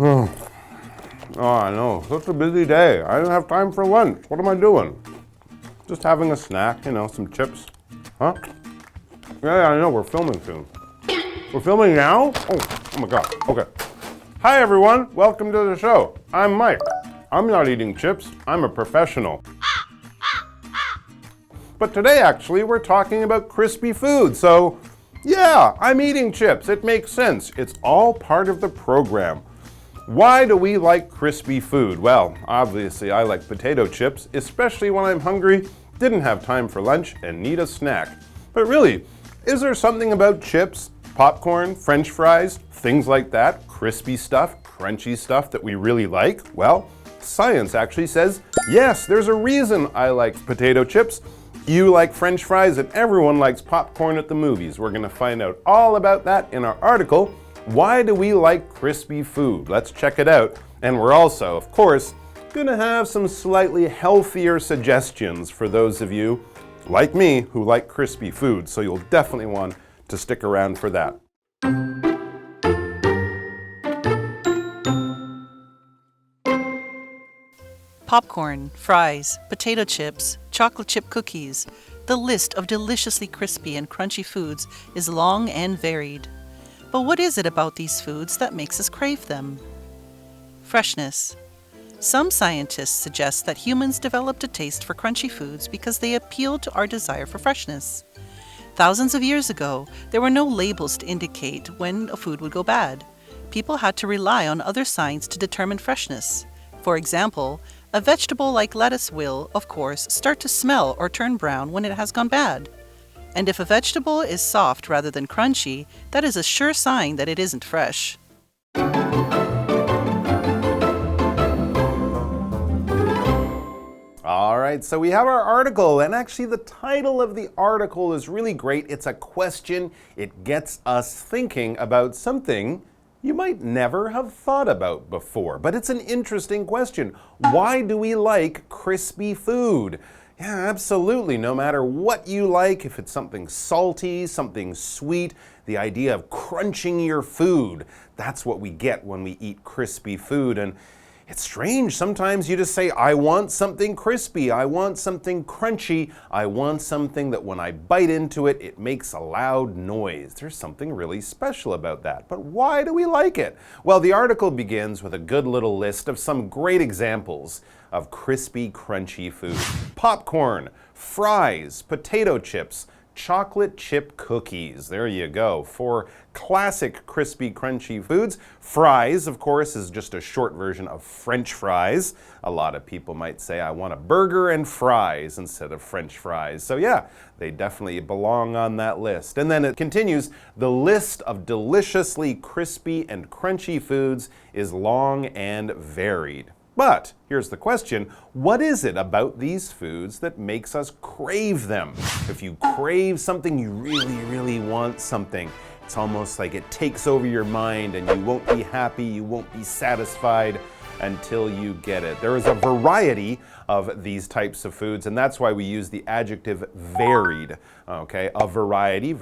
Oh, I know, such a busy day. I didn't have time for lunch. What am I doing? Just having a snack, some chips. Huh? Yeah, I know, we're filming soon. We're filming now? Oh my God, okay. Hi everyone, welcome to the show. I'm Mike. I'm not eating chips, I'm a professional. But today actually we're talking about crispy food, so yeah, I'm eating chips. It makes sense. It's all part of the program. Why do we like crispy food? Well, obviously I like potato chips, especially when I'm hungry, didn't have time for lunch, and need a snack. But really, is there something about chips, popcorn, French fries, things like that, crispy stuff, crunchy stuff that we really like? Well, science actually says, yes, there's a reason I like potato chips. You like French fries, and everyone likes popcorn at the movies. We're going to find out all about that in our article, Why Do We Like Crispy Food? Let's check it out. And we're also, of course, going to have some slightly healthier suggestions for those of you, like me, who like crispy food. So you'll definitely want to stick around for that. Popcorn, fries, potato chips, chocolate chip cookies. The list of deliciously crispy and crunchy foods is long and varied. But what is it about these foods that makes us crave them? Freshness. Some scientists suggest that humans developed a taste for crunchy foods because they appeal to our desire for freshness. Thousands of years ago, there were no labels to indicate when a food would go bad. People had to rely on other signs to determine freshness. For example, a vegetable like lettuce will, of course, start to smell or turn brown when it has gone bad. And if a vegetable is soft rather than crunchy, that is a sure sign that it isn't fresh. All right, so we have our article, and actually the title of the article is really great. It's a question. It gets us thinking about something you might never have thought about before. But it's an interesting question. Why do we like crispy food? Yeah, absolutely. No matter what you like, if it's something salty, something sweet, the idea of crunching your food, that's what we get when we eat crispy food. And it's strange. Sometimes you just say, I want something crispy. I want something crunchy. I want something that when I bite into it, it makes a loud noise. There's something really special about that. But why do we like it? Well, the article begins with a good little list of some great examples of crispy, crunchy food. Popcorn, fries, potato chips, chocolate chip cookies. There you go. 4 classic crispy, crunchy foods. Fries, of course, is just a short version of French fries. A lot of people might say, I want a burger and fries instead of French fries. So yeah, they definitely belong on that list. And then it continues, the list of deliciously crispy and crunchy foods is long and varied. But here's the question, what is it about these foods that makes us crave them? If you crave something, you really want something. It's almost like it takes over your mind and you won't be happy, you won't be satisfied until you get it. There is a variety of these types of foods, and that's why we use the adjective varied. Okay, a variety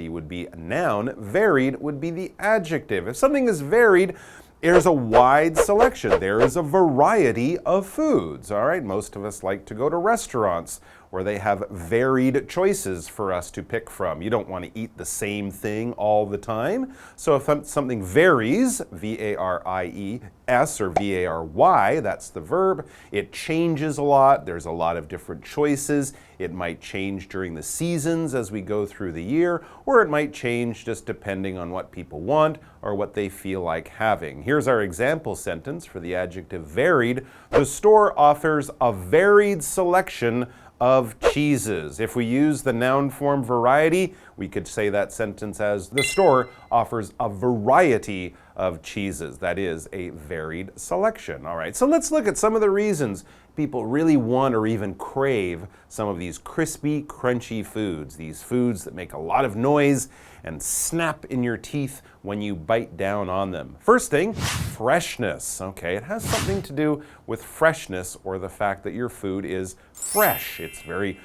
would be a noun, varied would be the adjective. If something is varied, there's a wide selection. There is a variety of foods. All right, most of us like to go to restaurants where they have varied choices for us to pick from. You don't want to eat the same thing all the time. So if something varies, V-A-R-I-E-S or V-A-R-Y, that's the verb, it changes a lot. There's a lot of different choices. It might change during the seasons as we go through the year, or it might change just depending on what people want or what they feel like having. Here's our example sentence for the adjective varied. The store offers a varied selection of cheeses. If we use the noun form variety, we could say that sentence as the store offers a variety of cheeses. That is a varied selection. All right, so let's look at some of the reasons people really want or even crave some of these crispy, crunchy foods, these foods that make a lot of noise and snap in your teeth when you bite down on them. First thing, freshness. Okay, it has something to do with freshness or the fact that your food is fresh. It's very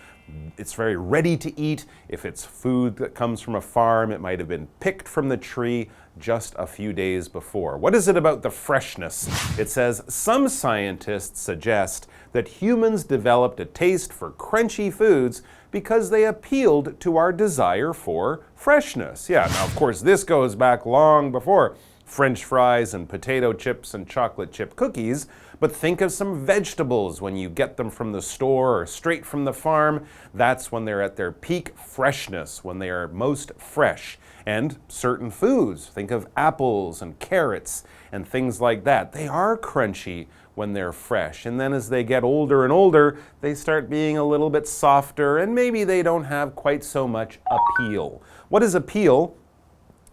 It's very ready to eat. If it's food that comes from a farm, it might have been picked from the tree just a few days before. What is it about the freshness? It says, some scientists suggest that humans developed a taste for crunchy foods because they appealed to our desire for freshness. Yeah, now of course this goes back long before French fries and potato chips and chocolate chip cookies, but think of some vegetables when you get them from the store or straight from the farm. That's when they're at their peak freshness, when they are most fresh. And certain foods, think of apples and carrots and things like that. They are crunchy when they're fresh. And then as they get older and older, they start being a little bit softer and maybe they don't have quite so much appeal. What is appeal?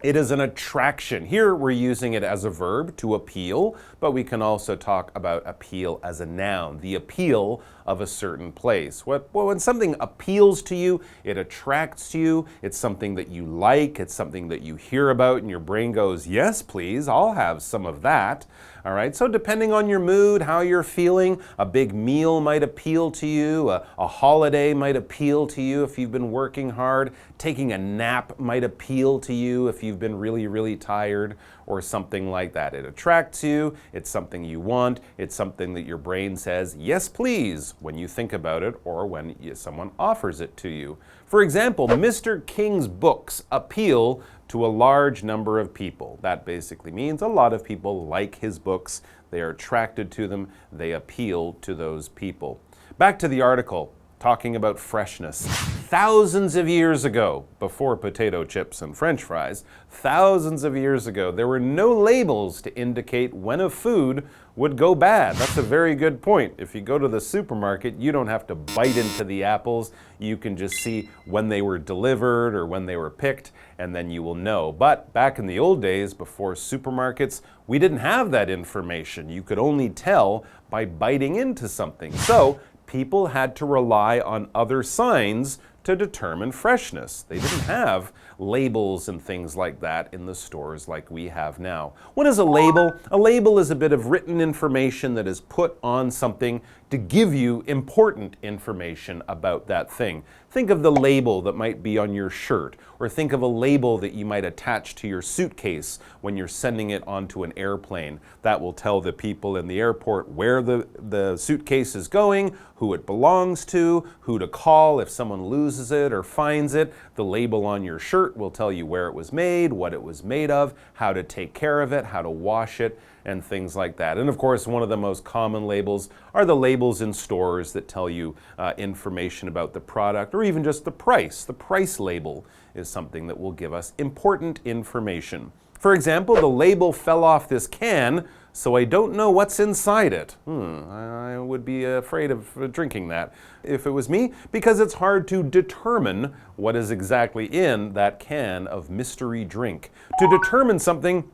It is an attraction. Here we're using it as a verb, to appeal, but we can also talk about appeal as a noun, the appeal of a certain place. When something appeals to you, it attracts you, it's something that you like, it's something that you hear about and your brain goes, yes, please, I'll have some of that. All right, so depending on your mood, how you're feeling, a big meal might appeal to you, a holiday might appeal to you if you've been working hard, taking a nap might appeal to you if you've been really, really tired, or something like that. It attracts you, it's something you want, it's something that your brain says, yes, please, when you think about it or when someone offers it to you. For example, Mr. King's books appeal to a large number of people. That basically means a lot of people like his books, they are attracted to them, they appeal to those people. Back to the article, talking about freshness. Thousands of years ago, before potato chips and French fries, thousands of years ago, there were no labels to indicate when a food would go bad. That's a very good point. If you go to the supermarket, you don't have to bite into the apples. You can just see when they were delivered or when they were picked, and then you will know. But back in the old days, before supermarkets, we didn't have that information. You could only tell by biting into something. So people had to rely on other signs to determine freshness. They didn't have labels and things like that in the stores like we have now. What is a label? A label is a bit of written information that is put on something to give you important information about that thing. Think of the label that might be on your shirt, or think of a label that you might attach to your suitcase when you're sending it onto an airplane. That will tell the people in the airport where the suitcase is going, who it belongs to, who to call if someone loses it or finds it. The label on your shirt will tell you where it was made, what it was made of, how to take care of it, how to wash it, and things like that. And of course, one of the most common labels are the labels in stores that tell you information about the product or even just the price. The price label is something that will give us important information. For example, the label fell off this can, so I don't know what's inside it. I would be afraid of drinking that if it was me, because it's hard to determine what is exactly in that can of mystery drink. To determine something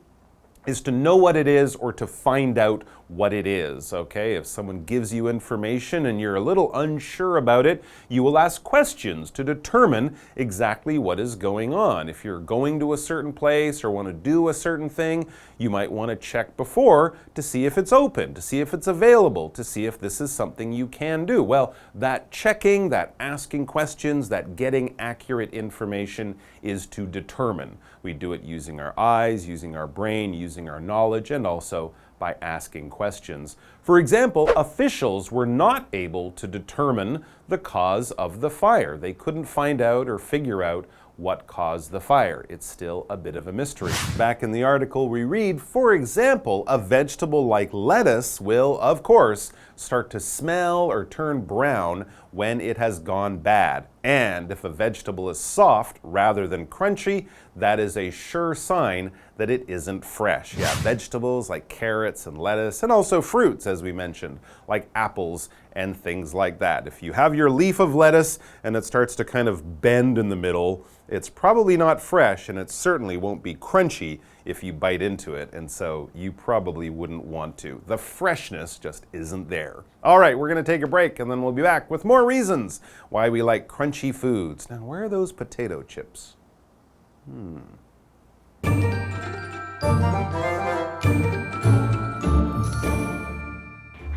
is to know what it is or to find out what it is, okay? If someone gives you information and you're a little unsure about it, you will ask questions to determine exactly what is going on. If you're going to a certain place or want to do a certain thing, you might want to check before to see if it's open, to see if it's available, to see if this is something you can do. Well, that checking, that asking questions, that getting accurate information is to determine. We do it using our eyes, using our brain, using our knowledge, and also by asking questions. For example, officials were not able to determine the cause of the fire. They couldn't find out or figure out what caused the fire. It's still a bit of a mystery. Back in the article we read, for example, a vegetable like lettuce will, of course, start to smell or turn brown when it has gone bad. And if a vegetable is soft rather than crunchy, that is a sure sign that it isn't fresh. Yeah, vegetables like carrots and lettuce, and also fruits, as we mentioned, like apples and things like that. If you have your leaf of lettuce and it starts to kind of bend in the middle, it's probably not fresh, and it certainly won't be crunchy if you bite into it, and so you probably wouldn't want to. The freshness just isn't there. All right, we're going to take a break, and then we'll be back with more reasons why we like crunchy foods. Now, where are those potato chips?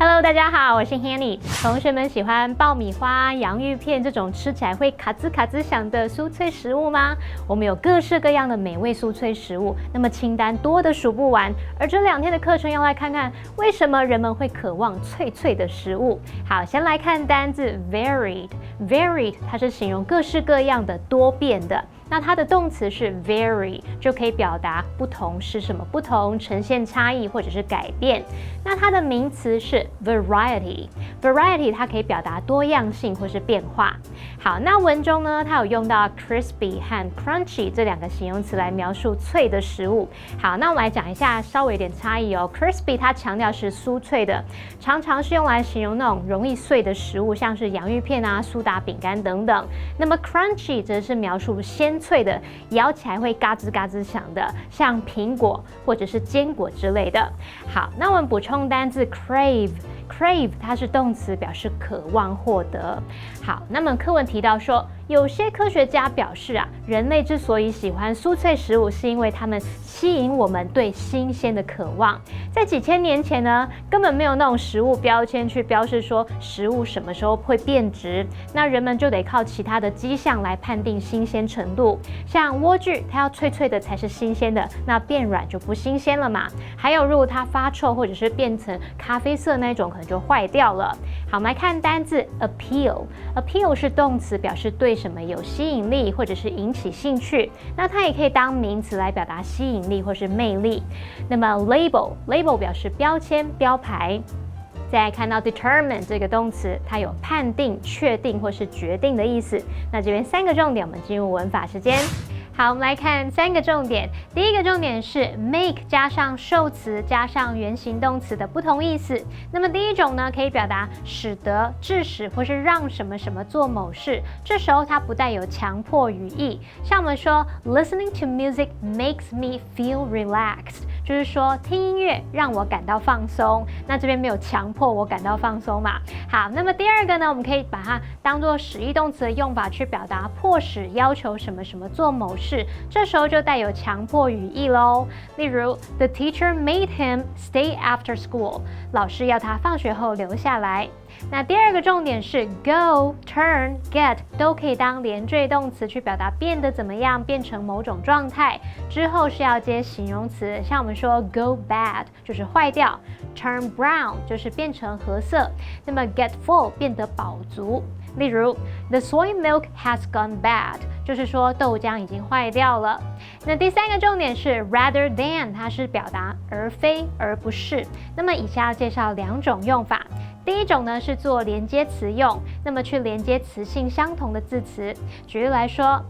Hello， 大家好，我是 Hanny。同学们喜欢爆米花、洋芋片这种吃起来会卡滋卡滋响的酥脆食物吗？我们有各式各样的美味酥脆食物，那么清单多得数不完。而这2天的课程要来看看为什么人们会渴望脆脆的食物。好，先来看单字 varied。varied 它是形容各式各样的、多变的。那它的动词是 vary， 就可以表达不同是什么不同，呈现差异或者是改变。那它的名词是 variety，variety 它可以表达多样性或是变化。好，那文中呢，它有用到 crispy 和 crunchy 这2个形容词来描述脆的食物。好，那我们来讲一下稍微有点差异哦。crispy 它强调是酥脆的，常常是用来形容那种容易碎的食物，像是洋芋片啊、苏打饼干等等。那么 crunchy 则是描述鲜脆的，咬起来会嘎吱嘎吱响的，像苹果或者是坚果之类的。好，那我们补充单字 crave， 它是动词，表示渴望获得。好，那么课文提到说，有些科学家表示人类之所以喜欢酥脆食物，是因为它们吸引我们对新鲜的渴望。在几千年前呢，根本没有那种食物标签去标示说食物什么时候会变质，那人们就得靠其他的迹象来判定新鲜程度。像莴苣，它要脆脆的才是新鲜的，那变软就不新鲜了嘛。还有，如果它发臭或者是变成咖啡色那种，可能就坏掉了。好，我们来看单字 appeal。appeal 是动词，表示对什么有吸引力或者是引起兴趣。那它也可以当名词来表达吸引力或是魅力。那么 label 表示标签、标牌。再来看到 determine 这个动词，它有判定、确定或是决定的意思。那这边3个重点，我们进入文法时间。好，我们来看3个重点。第一个重点是 make 加上受词加上原形动词的不同意思。那么第一种呢，可以表达使得、致使或是让什么什么做某事，这时候它不带有强迫语义。像我们说 listening to music makes me feel relaxed， 就是说听音乐让我感到放松。那这边没有强迫我感到放松嘛。好，那么第二个呢，我们可以把它当作使役动词的用法去表达迫使、要求什么什么做某事，这时候就带有强迫语义咯。例如 The teacher made him stay after school， 老师要他放学后留下来。那第二个重点是 go、turn、get 都可以当连缀动词去表达变得怎么样，变成某种状态，之后是要接形容词，像我们说 go bad 就是坏掉， turn brown 就是变成褐色，那么 get full 变得饱足。例如 The soy milk has gone bad， 就是说豆浆已经坏掉了。那第3个重点是 rather than， 它是表达而非而不是。那么以下要介绍2种用法。第一种呢是做连接词用，那么去连接词性相同的字词。举例来说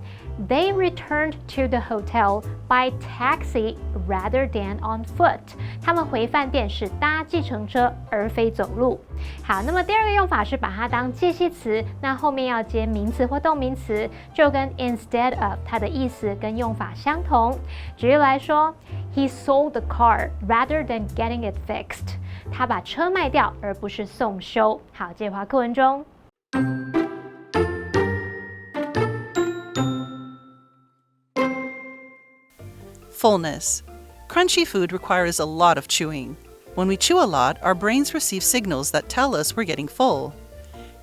They returned to the hotel by taxi rather than on foot。 他们回饭店是搭计程车而非走路。好，那么第2个用法是把它当介系词，那后面要接名词或动名词，就跟 instead of 它的意思跟用法相同。举例来说 He sold the car rather than getting it fixed。 他把车卖掉而不是送修。好，接回课文中。Fullness. Crunchy food requires a lot of chewing. When we chew a lot, our brains receive signals that tell us we're getting full.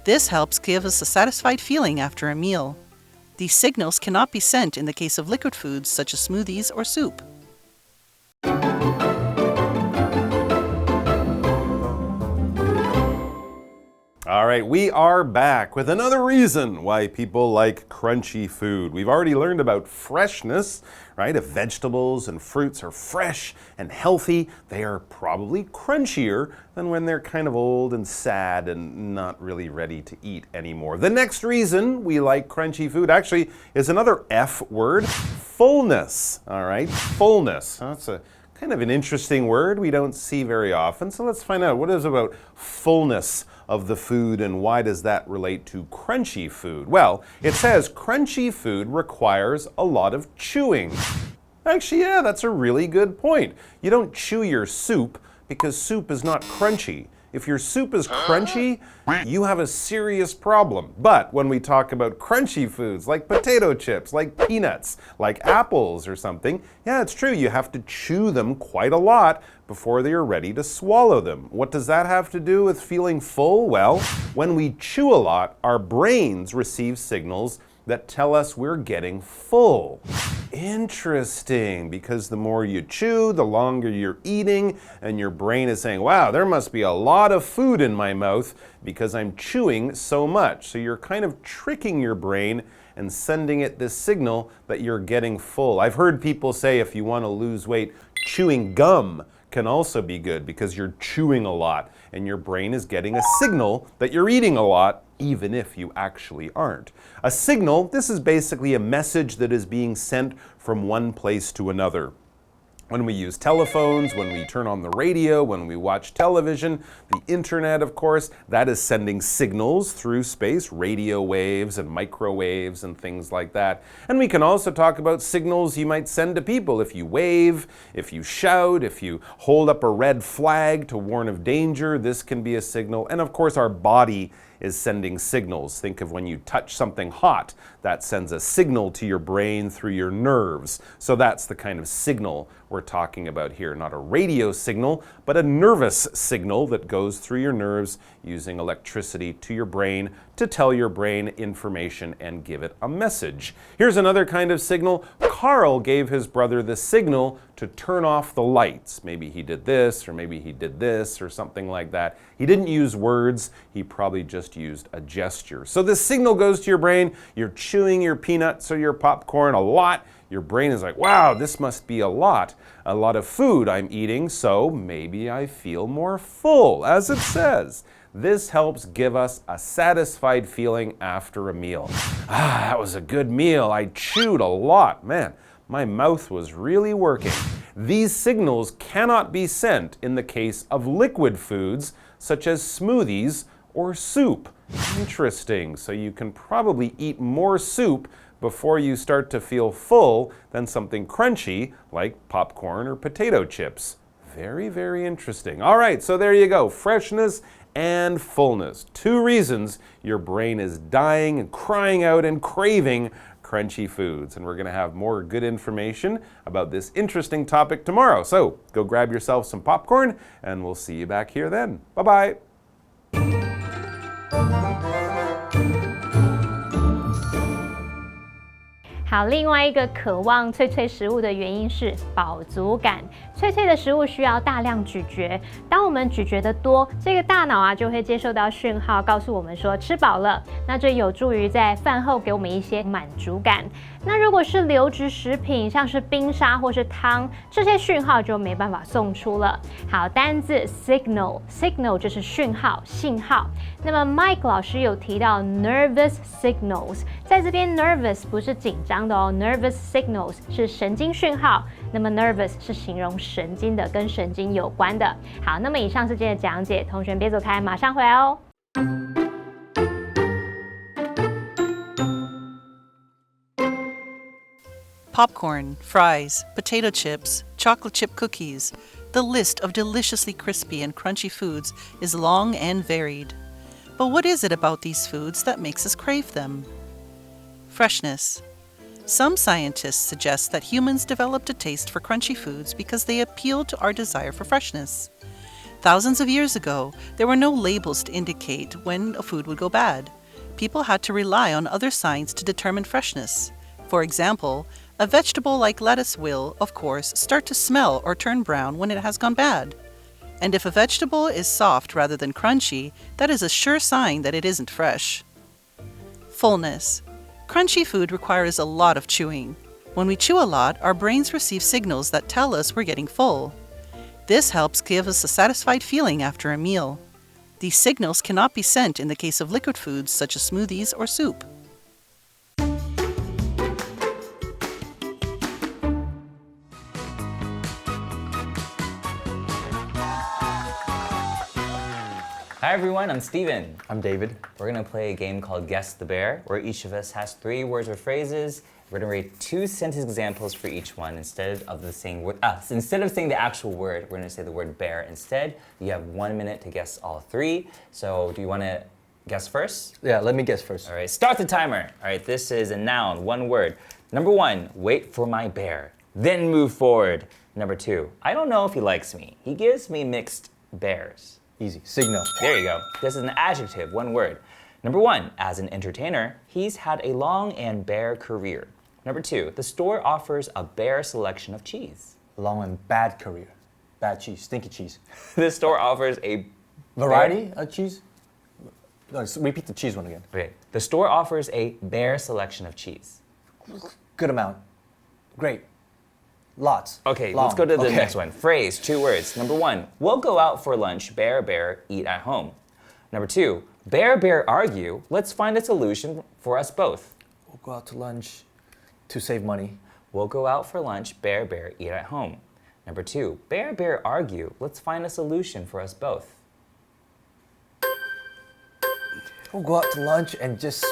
This helps give us a satisfied feeling after a meal. These signals cannot be sent in the case of liquid foods such as smoothies or soup. All right, we are back with another reason why people like crunchy food. We've already learned about freshness, right? If vegetables and fruits are fresh and healthy, they are probably crunchier than when they're kind of old and sad and not really ready to eat anymore. The next reason we like crunchy food actually is another F word, fullness. All right, fullness. That's a kind of an interesting word we don't see very often. So let's find out what is about fullness of the food and why does that relate to crunchy food? Well, it says crunchy food requires a lot of chewing. Actually, yeah, that's a really good point. You don't chew your soup because soup is not crunchy. If your soup is crunchy, you have a serious problem. But when we talk about crunchy foods like potato chips, like peanuts, like apples or something, yeah, it's true, you have to chew them quite a lot before they are ready to swallow them. What does that have to do with feeling full? Well, when we chew a lot, our brains receive signals that tell us we're getting full. Interesting, because the more you chew, the longer you're eating, and your brain is saying, wow, there must be a lot of food in my mouth because I'm chewing so much. So you're kind of tricking your brain and sending it this signal that you're getting full. I've heard people say if you want to lose weight, chewing gum can also be good because you're chewing a lot and your brain is getting a signal that you're eating a lot, even if you actually aren't. A signal, this is basically a message that is being sent from one place to another. When we use telephones, when we turn on the radio, when we watch television, the internet, of course, that is sending signals through space, radio waves and microwaves and things like that. And we can also talk about signals you might send to people. If you wave, if you shout, if you hold up a red flag to warn of danger, this can be a signal. And of course, our body is sending signals. Think of when you touch something hot, that sends a signal to your brain through your nerves. So that's the kind of signal we're talking about here. Not a radio signal, but a nervous signal that goes through your nerves using electricity to your brain to tell your brain information and give it a message. Here's another kind of signal. Carl gave his brother the signal to turn off the lights. Maybe he did this, or maybe he did this, or something like that. He didn't use words, he probably just used a gesture. So the signal goes to your brain, you're chewing your peanuts or your popcorn a lot. Your brain is like, wow, this must be a lot of food I'm eating, so maybe I feel more full, as it says. This helps give us a satisfied feeling after a meal. Ah, that was a good meal. I chewed a lot. Man, my mouth was really working. These signals cannot be sent in the case of liquid foods, such as smoothies or soup. Interesting. So you can probably eat more soup before you start to feel full than something crunchy like popcorn or potato chips. Very, very interesting. All right, so there you go. Freshness and fullness. 2 reasons your brain is dying and crying out and craving crunchy foods. And we're going to have more good information about this interesting topic tomorrow. So go grab yourself some popcorn and we'll see you back here then. Bye-bye. 好，另外一个渴望脆脆食物的原因是饱足感。脆脆的食物需要大量咀嚼，当我们咀嚼的多，这个大脑就会接受到讯号，告诉我们说吃饱了。那这有助于在饭后给我们一些满足感。那如果是流质食品，像是冰沙或是汤，这些讯号就没办法送出了。好，单字 signal 就是讯号、信号。那么 Mike 老师有提到 nervous signals， 在这边 nervous 不是紧张的哦 ，nervous signals 是神经讯号。那么 nervous 是形容神经的，跟神经有关的。好，那么以上是今天的讲解，同学别走开，马上回来哦。Popcorn, fries, potato chips, chocolate chip cookies. The list of deliciously crispy and crunchy foods is long and varied. But what is it about these foods that makes us crave them? Freshness. Some scientists suggest that humans developed a taste for crunchy foods because they appeal to our desire for freshness. Thousands of years ago, there were no labels to indicate when a food would go bad. People had to rely on other signs to determine freshness. For example, a vegetable like lettuce will, of course, start to smell or turn brown when it has gone bad. And if a vegetable is soft rather than crunchy, that is a sure sign that it isn't fresh. Fullness. Crunchy food requires a lot of chewing. When we chew a lot, our brains receive signals that tell us we're getting full. This helps give us a satisfied feeling after a meal. These signals cannot be sent in the case of liquid foods such as smoothies or soup. Hi everyone, I'm Stephen. I'm David. We're gonna play a game called Guess the Bear, where each of us has 3 words or phrases. We're gonna read 2 sentence examples for each one instead of saying the actual word. We're gonna say the word bear instead. You have 1 minute to guess all 3. So do you wanna guess first? Yeah, let me guess first. All right, start the timer. All right, this is a noun, 1 word. Number 1, wait for my bear, then move forward. Number 2, I don't know if he likes me. He gives me mixed bears. Easy. Signal. There you go. This is an adjective, 1 word. Number 1, as an entertainer, he's had a long and bare career. Number 2, the store offers a bare selection of cheese. Long and bad career. Bad cheese. Stinky cheese. The store offers a Variety of cheese? No, repeat the cheese one again. Okay. The store offers a bare selection of cheese. Good amount. Great. Lots. Okay, Long. let's go to the Okay. next one. Phrase, 2 words. Number 1, we'll go out for lunch, bear, bear, eat at home. Number 2, bear, bear, argue, let's find a solution for us both. We'll go out to lunch to save money. We'll go out for lunch, bear, bear, eat at home. Number 2, bear, bear, argue, let's find a solution for us both. We'll go out to lunch and just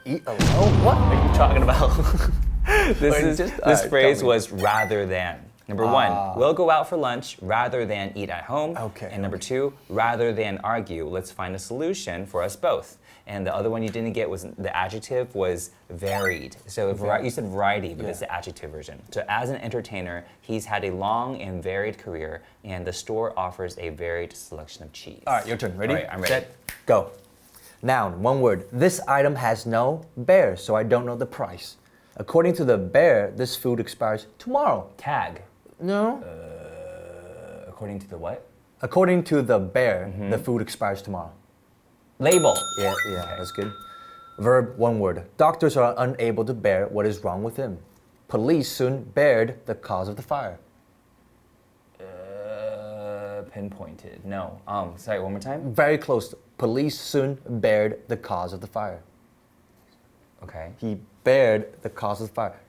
eat alone. What are you talking about? This phrase was rather than. Number 1, we'll go out for lunch rather than eat at home. Okay, And number 2, rather than argue, let's find a solution for us both. And the other one you didn't get was the adjective was varied. So you said variety, but it's the adjective version. So as an entertainer, he's had a long and varied career, and the store offers a varied selection of cheese. All right, your turn. Ready? All right, I'm ready. Set, go. Noun, 1 word. This item has no bear, so I don't know the price. According to the bear, this food expires tomorrow. Tag. No. According to the what? According to the bear, the food expires tomorrow. Label. Yeah, that's good. Verb, 1 word. Doctors are unable to bear what is wrong with him. Police soon bared the cause of the fire. Pinpointed. No. Sorry, one more time? Very close. Police soon bared the cause of the fire. Okay. He bared the cause of the fire.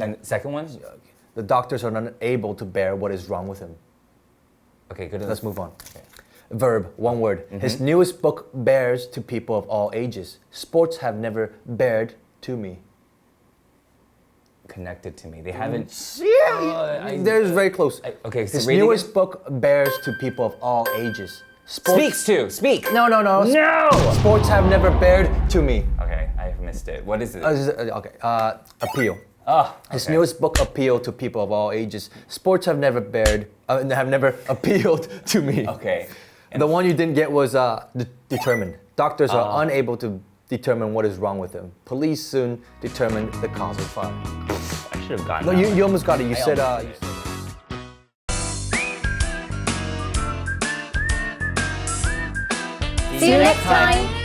And second one? The doctors are unable to bear what is wrong with him. Okay, good. Let's move on. Okay. Verb, 1 word. His newest book bears to people of all ages. Sports have never bared to me. Connected to me. They haven't. There's very close. Okay, so His read newest again? book bears to people of all ages. Speaks to. Speak. No. No! Sports have never bared to me. Okay, I have missed it. What is it? Appeal. Oh, His okay. newest book appealed to people of all ages. Sports have never appealed to me. Okay. The one you didn't get was determined. Doctors are unable to determine what is wrong with him. Police soon determine the cause of fire. I should have gotten No, that one. you almost got it. You said. See you next time.